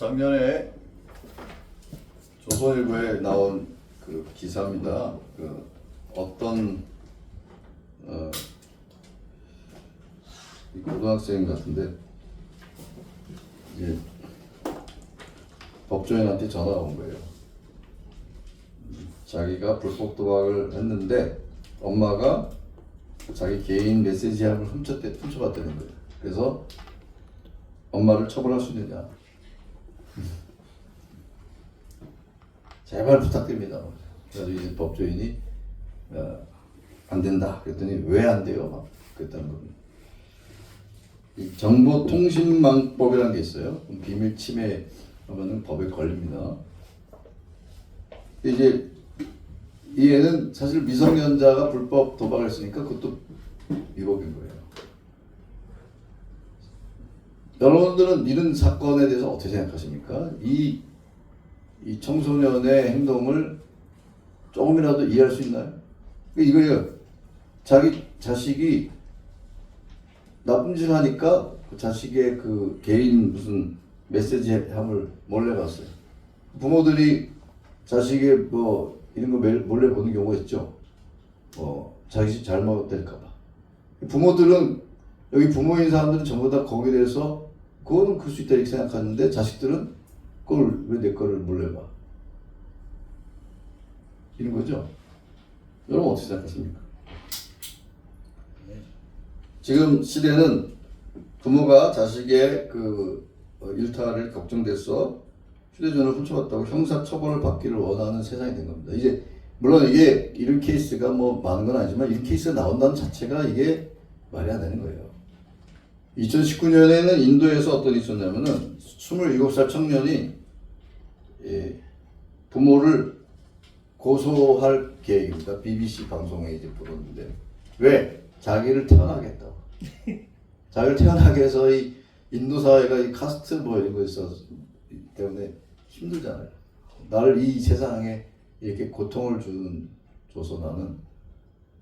작년에 조선일보에 나온 그 기사입니다. 그 어떤 이 고등학생 같은데 이제 법조인한테 전화가 온 거예요. 자기가 불법 도박을 했는데 엄마가 자기 개인 메시지 앱을 훔쳐봤다는 거예요. 그래서 엄마를 처벌할 수 있느냐? 제발 부탁드립니다. 그래서 이제 법조인이 안 된다. 그랬더니 왜 안 돼요? 막 그랬다는 겁니다. 이 정보통신망법이라는 게 있어요. 비밀 침해하면은 법에 걸립니다. 이제 이 애는 사실 미성년자가 불법 도박을 했으니까 그것도 위법인 거예요. 여러분들은 이런 사건에 대해서 어떻게 생각하십니까? 이 청소년의 행동을 조금이라도 이해할 수 있나요? 이거예요. 자기 자식이 나쁜 짓을 하니까 그 자식의 그 개인 무슨 메시지 함을 몰래 봤어요. 부모들이 자식의 뭐 이런 거 몰래 보는 경우가 있죠. 자식이 잘못될까봐. 부모들은 여기 부모인 사람들은 전부 다 거기에 대해서 그거는 그럴 수 있다 이렇게 생각하는데 자식들은 그걸 왜 내 거를 몰래 봐? 이런 거죠. 여러분 어떻게 생각하십니까? 지금 시대는 부모가 자식의 그 일탈을 걱정돼서 휴대전화를 훔쳐봤다고 형사처벌을 받기를 원하는 세상이 된 겁니다. 이제 물론 이게 이런 케이스가 뭐 많은 건 아니지만 이런 케이스가 나온다는 자체가 이게 말이 안 되는 거예요. 2019년에는 인도에서 어떤 일이 있었냐면은 27살 청년이 부모를 고소할 계획입니다. BBC 방송에 이제 보도인데 왜? 자기를 태어나게 했다고. 자기를 태어나게 해서 이 인도 사회가 이 카스트 뭐 이런 거 있어서 때문에 힘들잖아요. 나를 이 세상에 이렇게 고통을 줘서 나는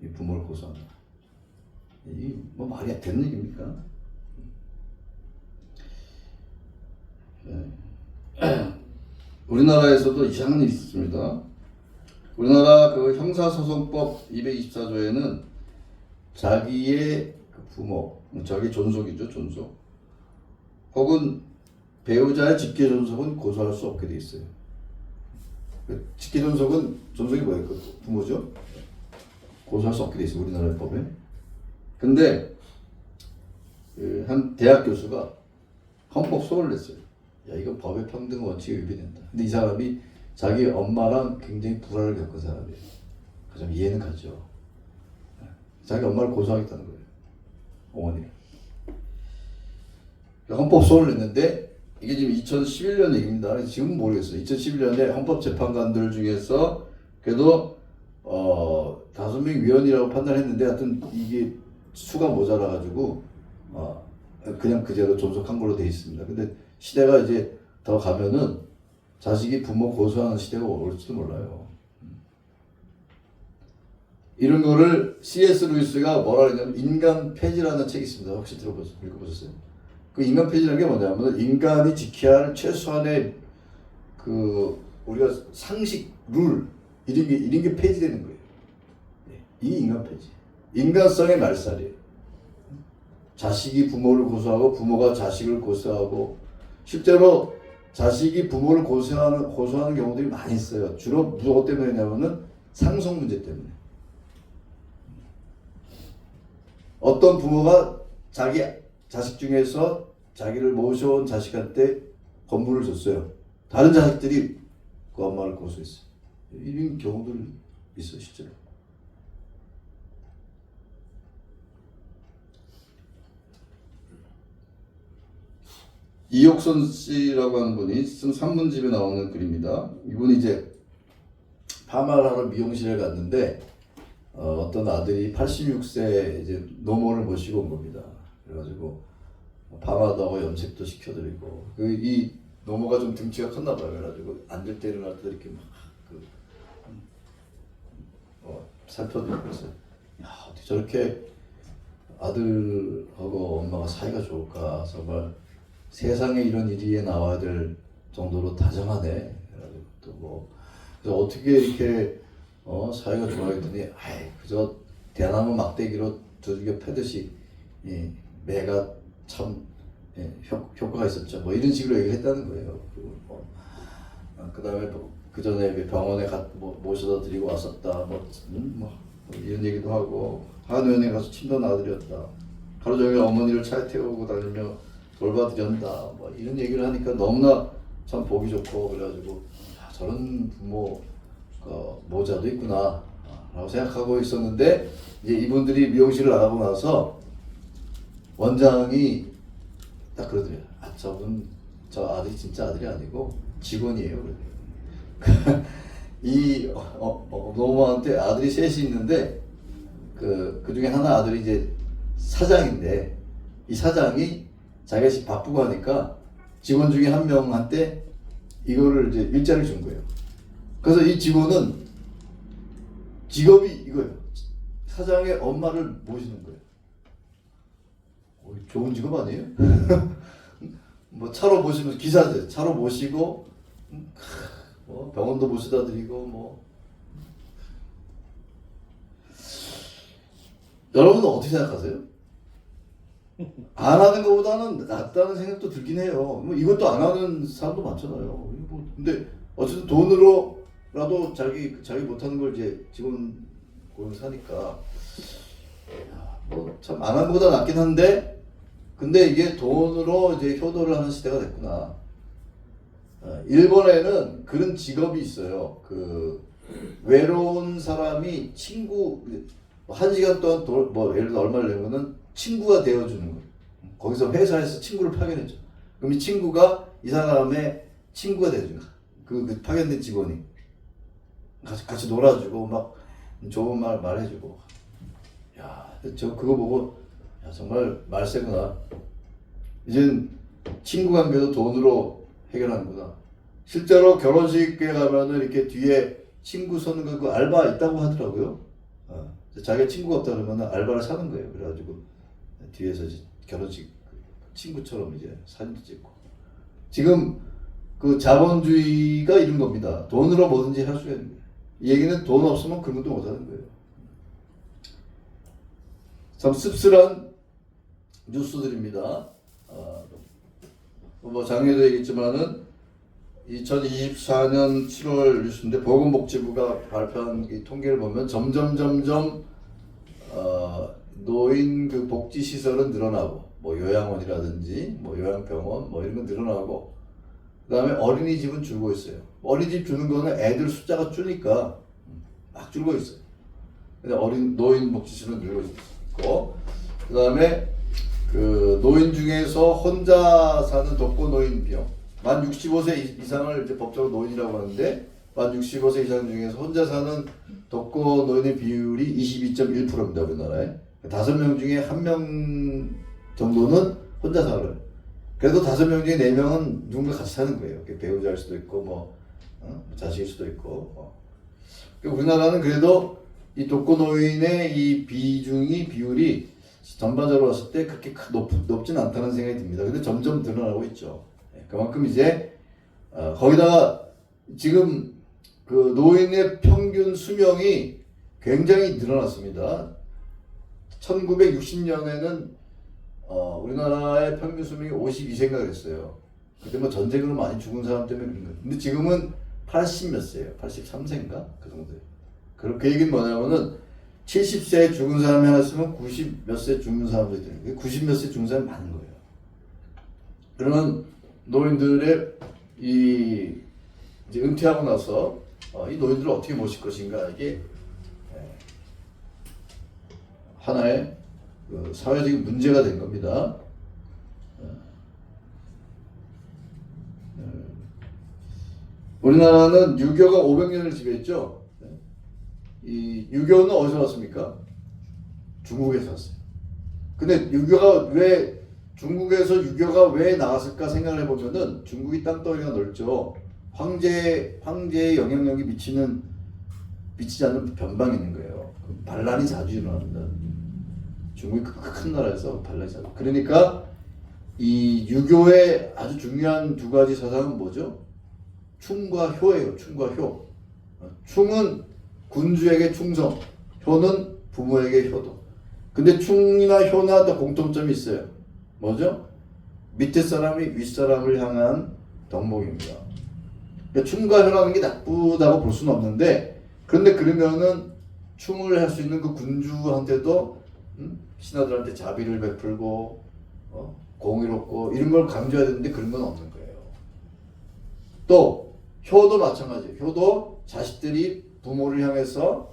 이 부모를 고소한다. 이 뭐 말이 되는 얘기입니까? 네. 우리나라에서도 이상한 일이 있습니다. 우리나라 그 형사소송법 224조에는 자기의 그 부모, 자기 존속이죠, 존속. 혹은 배우자의 직계존속은 고소할 수 없게 돼 있어요. 직계존속은 존속이 뭐예요? 그 부모죠. 고소할 수 없게 돼 있어요, 우리나라 법에. 근데 한 대학 교수가 헌법 소원을 냈어요. 야, 이거 법의 평등 원칙에 위배된다. 근데 이 사람이 자기 엄마랑 굉장히 불화를 겪은 사람이에요. 좀 이해는 가죠. 자기 엄마를 고소하겠다는 거예요. 어머니를. 헌법 소원을 냈는데 이게 지금 2011년 얘기입니다. 지금은 모르겠어요. 2011년에 헌법재판관들 중에서 그래도 5명 위원이라고 판단했는데 하여튼 이게 수가 모자라가지고 그냥 그대로 존속한 걸로 돼 있습니다. 근데 시대가 이제 더 가면은 자식이 부모 고소하는 시대가 올지도 몰라요. 이런 거를 C.S. 루이스가 뭐라 그러냐면 인간 폐지라는 책이 있습니다. 혹시 읽어보셨어요? 그 인간 폐지라는 게 뭐냐면 인간이 지켜야 할 최소한의 그 우리가 상식, 룰 이런 게 폐지되는 거예요. 이 인간 폐지. 인간성의 말살이에요. 자식이 부모를 고소하고 부모가 자식을 고소하고 실제로 자식이 부모를 고소하는 경우들이 많이 있어요. 주로 무엇 때문이냐면은 상속 문제 때문에. 어떤 부모가 자기 자식 중에서 자기를 모셔온 자식한테 건물을 줬어요. 다른 자식들이 그 엄마를 고소했어요. 이런 경우들 있어요, 실제로. 이옥선 씨라고 하는 분이 쓴 산문집에 나오는 글입니다. 이분이 이제 파마를 하러 미용실에 갔는데 어떤 아들이 86세 이제 노모를 모시고 온 겁니다. 그래가지고 파마도 하고 염색도 시켜드리고 이 노모가 좀 등치가 컸나 봐요. 그래가지고 앉을 때 일어날 때 이렇게 막 살펴드리고 있어요. 야, 어떻게 저렇게 아들하고 엄마가 사이가 좋을까? 정말 세상에 이런 일이 나와야 될 정도로 다정하네. 그래가지고 또 뭐 그래서 어떻게 이렇게 사이가 좋아했더니 아이 그저 대나무 막대기로 두들겨 패듯이 매가 참 효과가 있었죠. 뭐 이런 식으로 얘기를 했다는 거예요. 그리고 그다음에 그 전에 병원에 모셔다 드리고 왔었다. 뭐 이런 얘기도 하고 한의원에 가서 친던 아들이었다. 하루 종일 어머니를 차에 태우고 다니며 돌봐드렸다. 뭐 이런 얘기를 하니까 너무나 참 보기 좋고 그래가지고 저런 부모 모자도 있구나 라고 생각하고 있었는데 이제 이분들이 미용실을 나가고 나서 원장이 딱 그러더래요. 저분 저 아들이 진짜 아들이 아니고 직원이에요. 그러더래요. 이 노모한테 아들이 셋이 있는데 그 중에 하나 아들이 이제 사장인데 이 사장이 자기가 바쁘고 하니까 직원 중에 한 명한테 이거를 이제 일자를 준 거예요. 그래서 이 직원은 직업이 이거예요. 사장의 엄마를 모시는 거예요. 좋은 직업 아니에요? 뭐 차로 모시면 기사들 차로 모시고 뭐 병원도 모시다 드리고 뭐 여러분은 어떻게 생각하세요? 안 하는 것보다는 낫다는 생각도 들긴 해요. 뭐 이것도 안 하는 사람도 많잖아요. 뭐 근데 어쨌든 돈으로라도 자기 못하는 걸 이제 직원 고용 사니까 뭐 참 안 하는 것보다 낫긴 한데 근데 이게 돈으로 이제 효도를 하는 시대가 됐구나. 일본에는 그런 직업이 있어요. 그 외로운 사람이 친구 1시간 동안 뭐 예를 들어 얼마를 내면은 친구가 되어주는 거예요. 거기서 회사에서 친구를 파견했죠. 그럼 이 친구가 이 사람의 친구가 되어주는 거예요. 그 파견된 직원이 같이 놀아주고 막 좋은 말 말해주고. 야, 저 그거 보고 야, 정말 말세구나. 이젠 친구 관계도 돈으로 해결하는구나. 실제로 결혼식에 가면은 이렇게 뒤에 친구 서는 그 알바 있다고 하더라고요. 자기가 친구가 없다 그러면 알바를 사는 거예요. 그래가지고 뒤에서 결혼식 친구처럼 이제 사진도 찍고. 지금 그 자본주의가 이런 겁니다. 돈으로 뭐든지 할 수가 있는 거예요. 이 얘기는 돈 없으면 그런 것도 못 하는 거예요. 참 씁쓸한 뉴스들입니다. 뭐 작년에도 얘기했지만은 2024년 7월 뉴스인데 보건복지부가 발표한 이 통계를 보면 점점 노인 그 복지 시설은 늘어나고 뭐 요양원이라든지 뭐 요양병원 뭐 이런 건 늘어나고 그다음에 어린이집은 줄고 있어요. 어린이집 주는 거는 애들 숫자가 줄니까 막 줄고 있어요. 근데 노인 복지 시설은 늘고 있고 그다음에 그 노인 중에서 혼자 사는 독거노인 비용 만 65세 이상을 이제 법적으로 노인이라고 하는데 만 65세 이상 중에서 혼자 사는 독거노인의 비율이 22.1%입니다. 우리나라에 5명 중에 1명 정도는 혼자 살아요. 그래도 5명 중에 4명은 누군가 같이 사는 거예요. 배우자일 수도 있고 뭐 자식일 수도 있고 우리나라는 그래도 이 독거노인의 이 비율이 전반적으로 봤을 때 그렇게 높진 않다는 생각이 듭니다. 근데 점점 늘어나고 있죠. 그만큼 이제 거기다가 지금 그 노인의 평균 수명이 굉장히 늘어났습니다. 1960년에는 우리나라의 평균 수명이 52세인가 그랬어요. 그때 뭐 전쟁으로 많이 죽은 사람 때문에 그런 거예요. 근데 지금은 80 몇 세예요. 83세인가? 그 정도예요. 그 얘기는 뭐냐면은 70세에 죽은 사람이 하나 있으면 90 몇 세 죽는 사람도 있대요. 90 몇 세 죽는 사람이 많은 거예요. 그러면 노인들의 이제 은퇴하고 나서 이 노인들을 어떻게 모실 것인가 이게 하나의 그 사회적인 문제가 된 겁니다. 우리나라는 유교가 500년을 지배했죠. 이 유교는 어디서 왔습니까? 중국에서 왔어요. 근데 중국에서 유교가 왜 나왔을까 생각을 해보면은 중국이 땅덩이가 넓죠. 황제의 영향력이 미치지 않는 변방이 있는 거예요. 반란이 자주 일어납니다. 중국이 큰 나라에서 반란이 자주. 그러니까 이 유교의 아주 중요한 두 가지 사상은 뭐죠? 충과 효예요. 충과 효. 충은 군주에게 충성, 효는 부모에게 효도. 근데 충이나 효나 더 공통점이 있어요. 뭐죠? 밑에 사람이 윗사람을 향한 덕목입니다. 그러니까 충과 효라는 게 나쁘다고 볼 수는 없는데, 그런데 그러면은 충을 할 수 있는 그 군주한테도 신하들한테 자비를 베풀고 공의롭고 이런 걸 강조해야 되는데 그런 건 없는 거예요. 또 효도 마찬가지예요. 효도 자식들이 부모를 향해서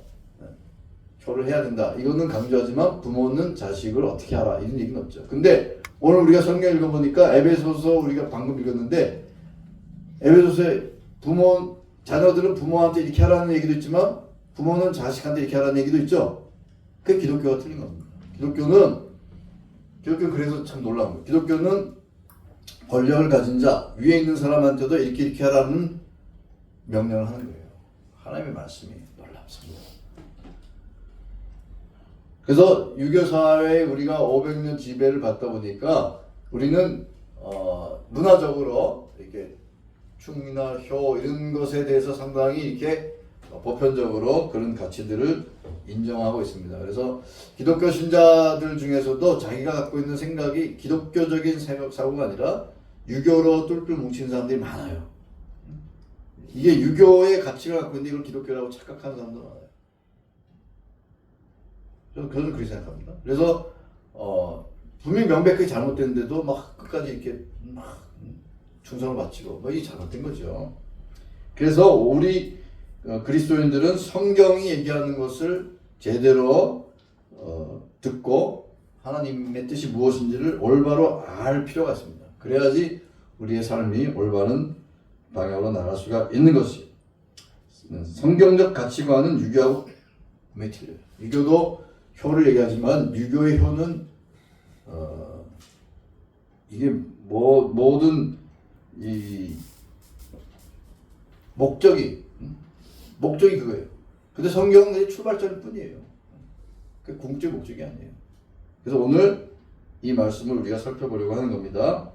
효를 해야 된다. 이거는 강조하지만 부모는 자식을 어떻게 하라 이런 얘기는 없죠. 근데 오늘 우리가 성경 읽어보니까 에베소서 우리가 방금 읽었는데 에베소서에 자녀들은 부모한테 이렇게 하라는 얘기도 있지만 부모는 자식한테 이렇게 하라는 얘기도 있죠. 그게 기독교가 틀린 겁니다. 기독교는 그래서 참 놀라운 거예요. 기독교는 권력을 가진 자, 위에 있는 사람한테도 이렇게 하라는 명령을 하는 거예요. 하나님의 말씀이 놀랍습니다. 그래서 유교 사회에 우리가 500년 지배를 받다 보니까 우리는 문화적으로 이렇게 충이나 효 이런 것에 대해서 상당히 이렇게 보편적으로 그런 가치들을 인정하고 있습니다. 그래서 기독교 신자들 중에서도 자기가 갖고 있는 생각이 기독교적인 사고가 아니라 유교로 똘똘 뭉친 사람들이 많아요. 이게 유교의 가치를 갖고 있는데 이걸 기독교라고 착각하는 사람도 많아요. 저는 그렇게 생각합니다. 그래서 분명히 명백하게 잘못됐는데도 막 끝까지 이렇게 막 충성을 바치고 이게 잘못된 거죠. 그래서 우리 그리스도인들은 성경이 얘기하는 것을 제대로 듣고 하나님의 뜻이 무엇인지를 올바로 알 필요가 있습니다. 그래야지 우리의 삶이 올바른 방향으로 나갈 수가 있는 것이. 성경적 가치관은 유교하고 분명히 틀려요. 유교도 효를 얘기하지만 유교의 효는 이게 모든 이 목적이 그거예요. 근데 성경은 그냥 출발점일 뿐이에요. 그 궁극적 목적이 아니에요. 그래서 오늘 이 말씀을 우리가 살펴보려고 하는 겁니다.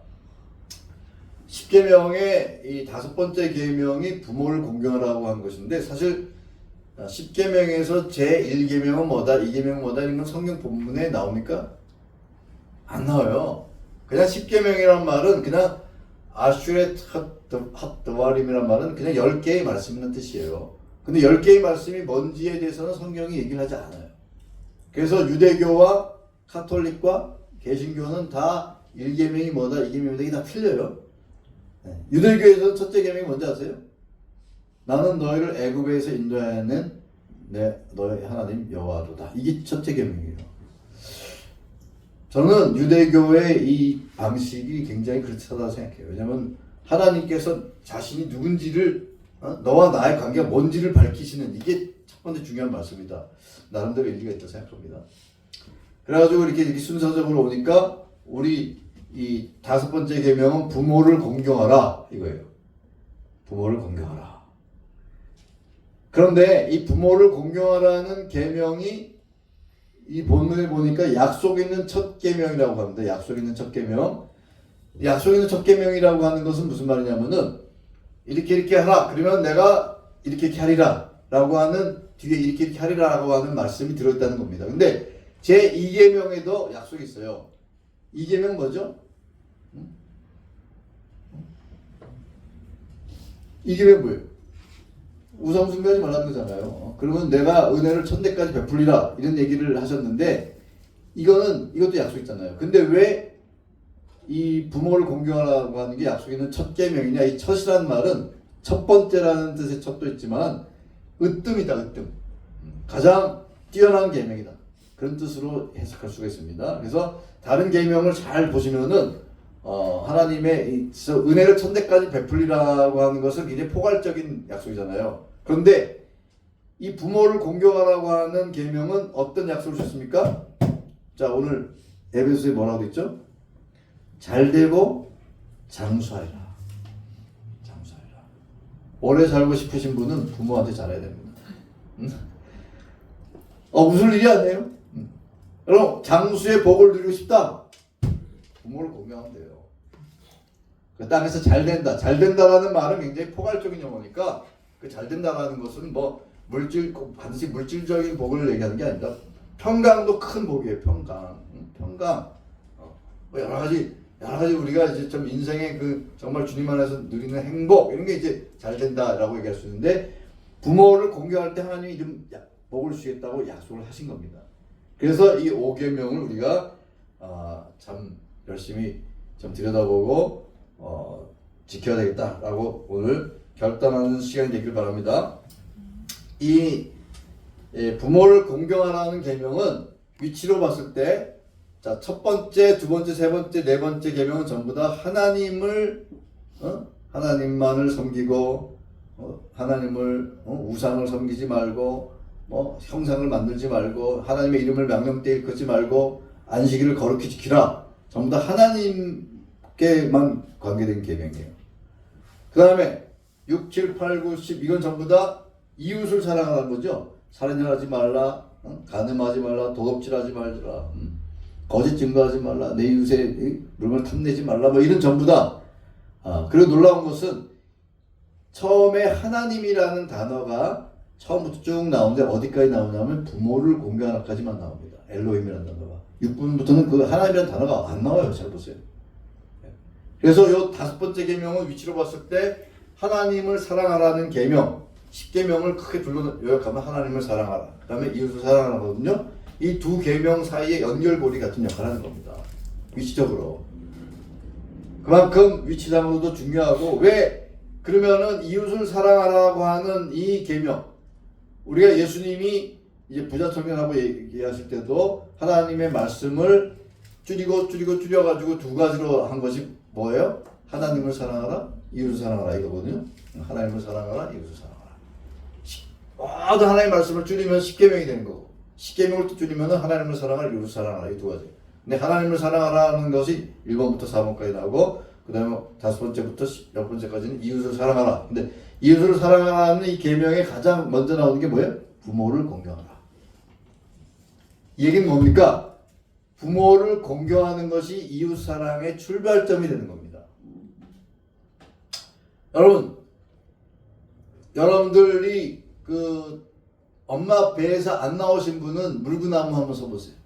10계명의 이 5번째 계명이 부모를 공경하라고 한 것인데 사실 10계명에서 제1계명은 뭐다, 2계명은 뭐다 이런 건 성경 본문에 나옵니까? 안 나와요. 그냥 10계명이란 말은 그냥 아슈렛 핫드와림이란 말은 그냥 10개의 말씀이라는 뜻이에요. 근데 10개의 말씀이 뭔지에 대해서는 성경이 얘기를 하지 않아요. 그래서 유대교와 카톨릭과 개신교는 다 1계명이 뭐다, 2계명이 뭐다 이게 다 틀려요. 유대교에서는 첫째 계명이 뭔지 아세요? 나는 너희를 애굽에서 인도하는 너희 하나님 여호와로다. 이게 첫째 계명이에요. 저는 유대교의 이 방식이 굉장히 그렇다고 생각해요. 왜냐하면 하나님께서 자신이 누군지를 너와 나의 관계가 뭔지를 밝히시는 이게 첫 번째 중요한 말씀이다. 나름대로 일리가 있다고 생각합니다. 그래가지고 이렇게 순서적으로 오니까 우리 이 5번째 계명은 부모를 공경하라 이거예요. 부모를 공경하라. 그런데 이 부모를 공경하라는 계명이 이 본문에 보니까 약속 있는 첫 계명이라고 합니다. 약속 있는 첫 계명. 약속 있는 첫 계명이라고 하는 것은 무슨 말이냐면은 이렇게 하라. 그러면 내가 이렇게 하리라. 라고 하는 뒤에 이렇게 하리라 라고 하는 말씀이 들어있다는 겁니다. 근데 제 2계명에도 약속이 있어요. 2계명 뭐죠? 2계명 뭐예요? 우상 숭배하지 말라는 거잖아요. 그러면 내가 은혜를 천대까지 베풀리라 이런 얘기를 하셨는데 이것도 약속 있잖아요. 근데 왜 이 부모를 공경하라고 하는 게 약속 있는 첫 계명이냐? 이 첫이라는 말은 첫 번째라는 뜻의 첫도 있지만 으뜸이다. 으뜸. 가장 뛰어난 계명이다. 그런 뜻으로 해석할 수가 있습니다. 그래서 다른 계명을 잘 보시면은 하나님의 은혜를 천대까지 베풀리라고 하는 것은 굉장히 포괄적인 약속이잖아요. 그런데 이 부모를 공경하라고 하는 계명은 어떤 약속을 주셨습니까? 자, 오늘 에베소서에 뭐라고 되어 있죠? 잘되고 장수하리라. 장수하리라. 오래 살고 싶으신 분은 부모한테 잘해야 됩니다. 웃을 일이 아니에요. 그럼 장수의 복을 누리고 싶다? 부모를 공경하면 돼요. 그 땅에서 잘 된다. 잘 된다라는 말은 굉장히 포괄적인 용어니까 그 잘 된다라는 것은 뭐 반드시 물질적인 복을 얘기하는 게 아니라 평강도 큰 복이에요. 평강. 뭐 여러 가지 우리가 이제 좀 인생의 그 정말 주님 안에서 누리는 행복 이런 게 이제 잘 된다라고 얘기할 수 있는데 부모를 공경할 때 하나님이 좀 복을 주겠다고 약속을 하신 겁니다. 그래서 이 5계명을 우리가 참 열심히 좀 들여다보고 지켜야 되겠다라고 오늘 결단하는 시간이 되길 바랍니다. 이 부모를 공경하라는 계명은 위치로 봤을 때 자, 첫 번째, 두 번째, 세 번째, 네 번째 계명은 전부 다 하나님만을 섬기고 하나님을 우상을 섬기지 말고 형상을 만들지 말고 하나님의 이름을 명령되이 일컫지 말고 안식일을 거룩히 지키라. 전부 다 하나님께만 관계된 계명이에요. 그 다음에 6, 7, 8, 9, 10 이건 전부 다 이웃을 사랑하라는 거죠. 살인하지 말라, 간음하지 말라, 도둑질하지 말라, 거짓 증거하지 말라, 내 이웃의 물건을 탐내지 말라, 뭐 이런 전부 다. 그리고 놀라운 것은 처음에 하나님이라는 단어가 처음부터 쭉 나오는데 어디까지 나오냐면 부모를 공경하라까지만 나옵니다. 엘로힘이라는 단어가. 6부부터는 그 하나님이라는 단어가 안 나와요. 잘 보세요. 그래서 요 5번째 계명은 위치로 봤을 때 하나님을 사랑하라는 계명, 10계명을 크게 둘러 요약하면 하나님을 사랑하라. 그 다음에 이웃을 사랑하라거든요. 이 두 계명 사이에 연결고리 같은 역할을 하는 겁니다. 위치적으로. 그만큼 위치상으로도 중요하고 왜 그러면은 이웃을 사랑하라고 하는 이 계명 우리가 예수님이 이제 부자청년하고 얘기하실 때도 하나님의 말씀을 줄여가지고 두 가지로 한 것이 뭐예요? 하나님을 사랑하라, 이웃을 사랑하라 이거거든요. 하나님을 사랑하라, 이웃을 사랑하라. 모든 하나님의 말씀을 줄이면 10계명이 되는 거고 10계명을 또 줄이면 하나님을 사랑하라, 이웃을 사랑하라 이 두 가지. 근데 하나님을 사랑하라는 것이 1번부터 4번까지 나오고 그 다음에 5번째부터 10번째까지는 이웃을 사랑하라. 근데 이웃을 사랑하라는 이 계명에 가장 먼저 나오는 게 뭐예요? 부모를 공경하라. 이 얘기는 뭡니까? 부모를 공경하는 것이 이웃 사랑의 출발점이 되는 겁니다. 여러분들이 그 엄마 배에서 안 나오신 분은 물구나무 한번 써보세요.